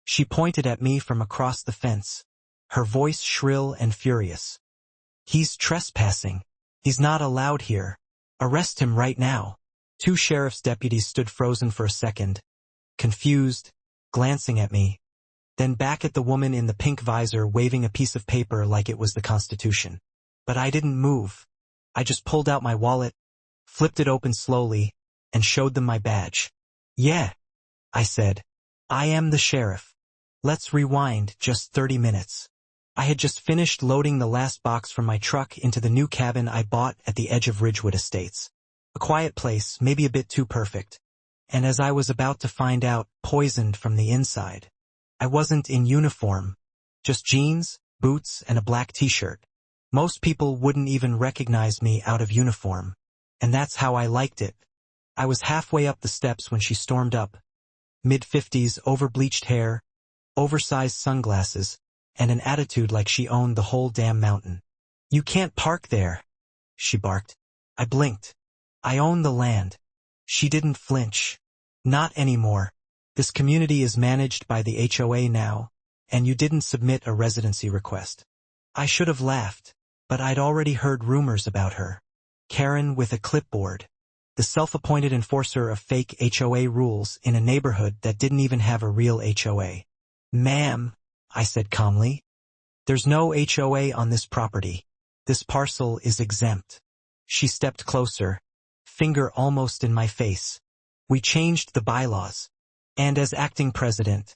She pointed at me from across the fence, her voice shrill and furious. "He's trespassing. He's not allowed here. Arrest him right now." Two sheriff's deputies stood frozen for a second, confused, glancing at me, then back at the woman in the pink visor waving a piece of paper like it was the Constitution. But I didn't move. I just pulled out my wallet, flipped it open slowly, and showed them my badge. "Yeah," I said. "I am the sheriff. Let's rewind just 30 minutes. I had just finished loading the last box from my truck into the new cabin I bought at the edge of Ridgewood Estates. A quiet place, maybe a bit too perfect. And as I was about to find out, poisoned from the inside. I wasn't in uniform, just jeans, boots, and a black t-shirt. Most people wouldn't even recognize me out of uniform. And that's how I liked it. I was halfway up the steps when she stormed up. Mid-50s, over-bleached hair, oversized sunglasses, and an attitude like she owned the whole damn mountain. "You can't park there," she barked. I blinked. "I own the land." She didn't flinch. "Not anymore. This community is managed by the HOA now, and you didn't submit a residency request." I should have laughed, but I'd already heard rumors about her. Karen with a clipboard. The self-appointed enforcer of fake HOA rules in a neighborhood that didn't even have a real HOA. "Ma'am," I said calmly, "there's no HOA on this property. This parcel is exempt." She stepped closer, finger almost in my face. "We changed the bylaws. And as acting president—"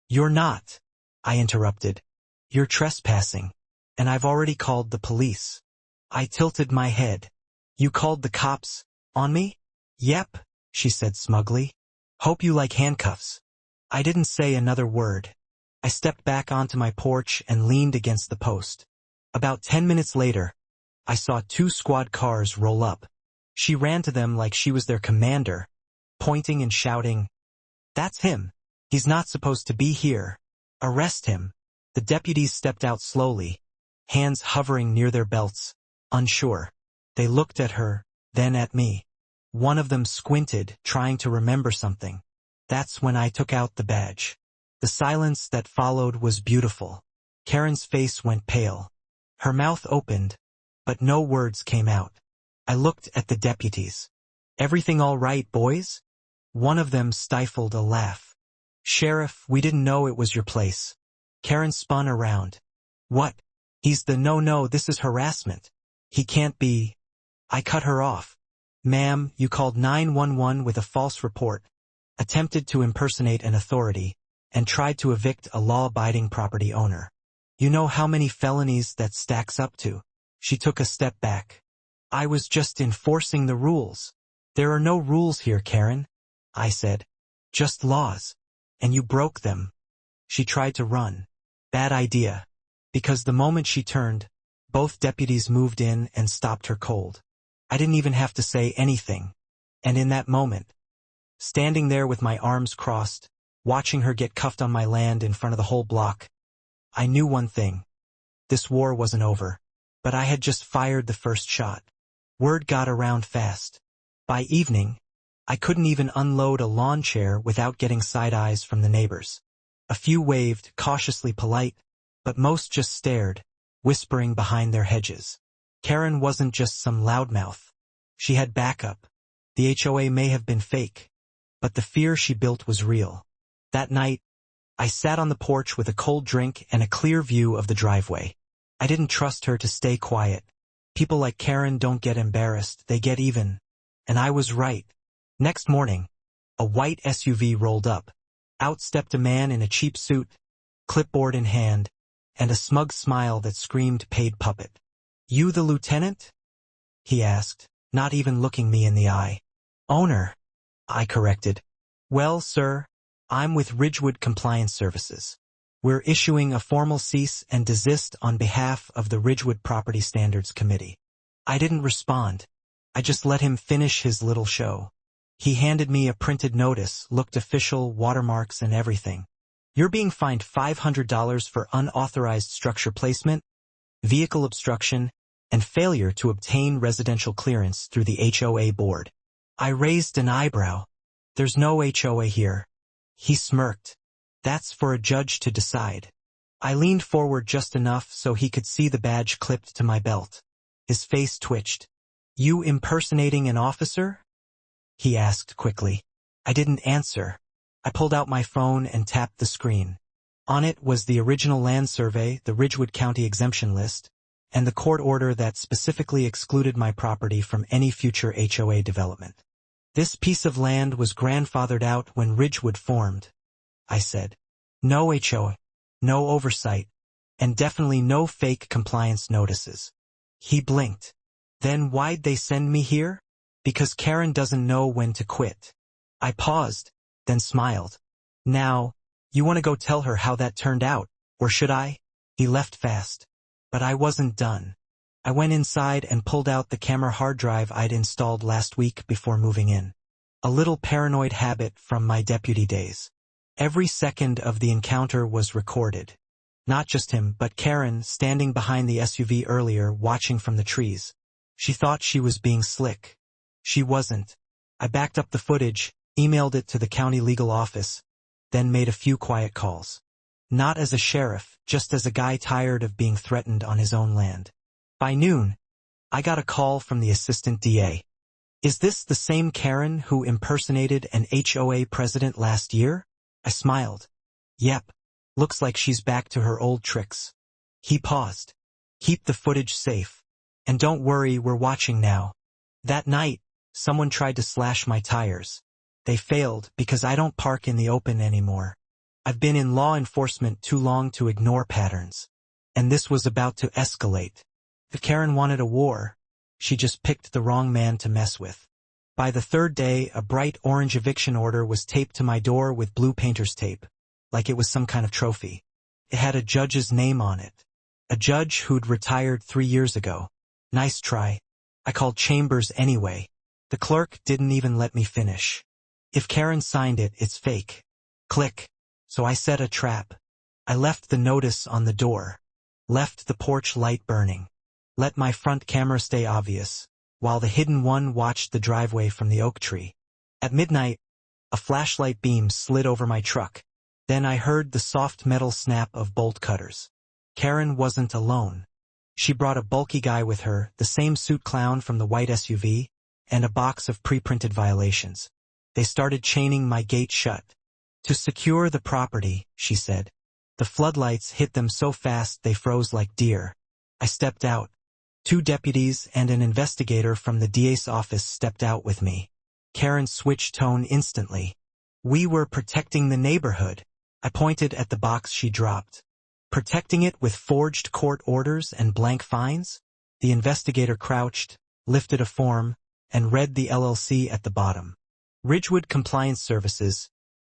"You're not," I interrupted. "You're trespassing. And I've already called the police." I tilted my head. "You called the cops? On me?" "Yep," she said smugly. "Hope you like handcuffs." I didn't say another word. I stepped back onto my porch and leaned against the post. About 10 minutes later, I saw 2 squad cars roll up. She ran to them like she was their commander, pointing and shouting, "That's him. He's not supposed to be here. Arrest him." The deputies stepped out slowly, hands hovering near their belts, unsure. They looked at her, then at me. One of them squinted, trying to remember something. That's when I took out the badge. The silence that followed was beautiful. Karen's face went pale. Her mouth opened, but no words came out. I looked at the deputies. "Everything all right, boys?" One of them stifled a laugh. "Sheriff, we didn't know it was your place." Karen spun around. "What? He's the no, this is harassment. He can't be." I cut her off. "Ma'am, you called 911 with a false report, attempted to impersonate an authority, and tried to evict a law-abiding property owner. You know how many felonies that stacks up to." She took a step back. "I was just enforcing the rules." "There are no rules here, Karen," I said. "Just laws. And you broke them." She tried to run. Bad idea. Because the moment she turned, both deputies moved in and stopped her cold. I didn't even have to say anything. And in that moment, standing there with my arms crossed, watching her get cuffed on my land in front of the whole block, I knew one thing. This war wasn't over. But I had just fired the first shot. Word got around fast. By evening, I couldn't even unload a lawn chair without getting side eyes from the neighbors. A few waved, cautiously polite, but most just stared, whispering behind their hedges. Karen wasn't just some loudmouth. She had backup. The HOA may have been fake, but the fear she built was real. That night, I sat on the porch with a cold drink and a clear view of the driveway. I didn't trust her to stay quiet. People like Karen don't get embarrassed, they get even. And I was right. Next morning, a white SUV rolled up. Out stepped a man in a cheap suit, clipboard in hand, and a smug smile that screamed paid puppet. "You the lieutenant?" he asked, not even looking me in the eye. "Owner," I corrected. "Well, sir, I'm with Ridgewood Compliance Services. We're issuing a formal cease and desist on behalf of the Ridgewood Property Standards Committee." I didn't respond. I just let him finish his little show. He handed me a printed notice, looked official, watermarks and everything. "You're being fined $500 for unauthorized structure placement, vehicle obstruction, and failure to obtain residential clearance through the HOA board." I raised an eyebrow. "There's no HOA here." He smirked. That's for a judge to decide. I leaned forward just enough so he could see the badge clipped to my belt. His face twitched. You impersonating an officer? He asked quickly. I didn't answer. I pulled out my phone and tapped the screen. On it was the original land survey, the Ridgewood County exemption list, and the court order that specifically excluded my property from any future HOA development. This piece of land was grandfathered out when Ridgewood formed, I said. No HOA, no oversight, and definitely no fake compliance notices. He blinked. Then why'd they send me here? Because Karen doesn't know when to quit. I paused, then smiled. Now, you want to go tell her how that turned out, or should I? He left fast. But I wasn't done. I went inside and pulled out the camera hard drive I'd installed last week before moving in. A little paranoid habit from my deputy days. Every second of the encounter was recorded. Not just him, but Karen, standing behind the SUV earlier, watching from the trees. She thought she was being slick. She wasn't. I backed up the footage, emailed it to the county legal office, then made a few quiet calls. Not as a sheriff, just as a guy tired of being threatened on his own land. By noon, I got a call from the assistant DA. Is this the same Karen who impersonated an HOA president last year? I smiled. Yep. Looks like she's back to her old tricks. He paused. Keep the footage safe. And don't worry, we're watching now. That night, someone tried to slash my tires. They failed because I don't park in the open anymore. I've been in law enforcement too long to ignore patterns. And this was about to escalate. If Karen wanted a war, she just picked the wrong man to mess with. By the third day, a bright orange eviction order was taped to my door with blue painter's tape, like it was some kind of trophy. It had a judge's name on it. A judge who'd retired 3 years ago. Nice try. I called Chambers anyway. The clerk didn't even let me finish. If Karen signed it, it's fake. Click. So I set a trap. I left the notice on the door. Left the porch light burning. Let my front camera stay obvious, while the hidden one watched the driveway from the oak tree. At midnight, a flashlight beam slid over my truck. Then I heard the soft metal snap of bolt cutters. Karen wasn't alone. She brought a bulky guy with her, the same suit clown from the white SUV, and a box of pre-printed violations. They started chaining my gate shut. To secure the property, she said. The floodlights hit them so fast they froze like deer. I stepped out. 2 deputies and an investigator from the DA's office stepped out with me. Karen switched tone instantly. We were protecting the neighborhood. I pointed at the box she dropped. Protecting it with forged court orders and blank fines? The investigator crouched, lifted a form, and read the LLC at the bottom. Ridgewood Compliance Services.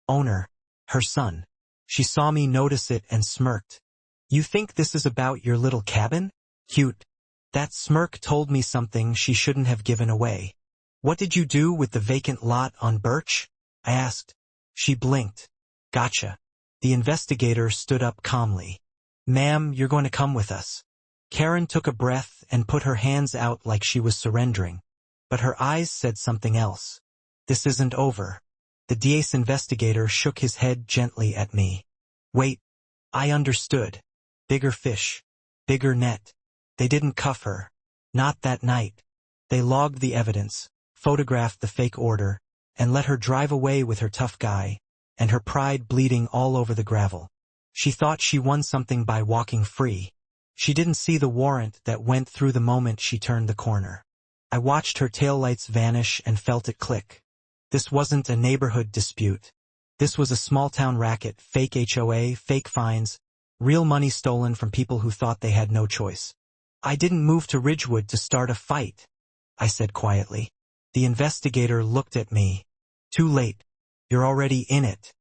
Owner. Her son. She saw me notice it and smirked. You think this is about your little cabin? Cute. That smirk told me something she shouldn't have given away. What did you do with the vacant lot on Birch? I asked. She blinked. Gotcha. The investigator stood up calmly. Ma'am, you're going to come with us. Karen took a breath and put her hands out like she was surrendering. But her eyes said something else. This isn't over. The DA's investigator shook his head gently at me. Wait. I understood. Bigger fish. Bigger net. They didn't cuff her. Not that night. They logged the evidence, photographed the fake order, and let her drive away with her tough guy, and her pride bleeding all over the gravel. She thought she won something by walking free. She didn't see the warrant that went through the moment she turned the corner. I watched her taillights vanish and felt it click. This wasn't a neighborhood dispute. This was a small-town racket, fake HOA, fake fines, real money stolen from people who thought they had no choice. I didn't move to Ridgewood to start a fight, I said quietly. The investigator looked at me. Too late. You're already in it.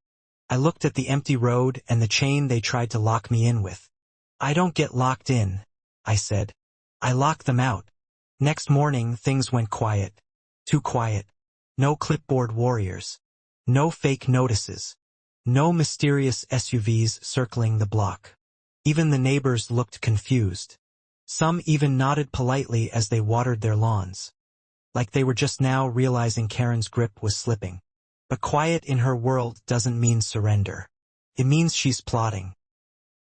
I looked at the empty road and the chain they tried to lock me in with. I don't get locked in, I said. I lock them out. Next morning, things went quiet. Too quiet. No clipboard warriors. No fake notices. No mysterious SUVs circling the block. Even the neighbors looked confused. Some even nodded politely as they watered their lawns. Like they were just now realizing Karen's grip was slipping. But quiet in her world doesn't mean surrender. It means she's plotting.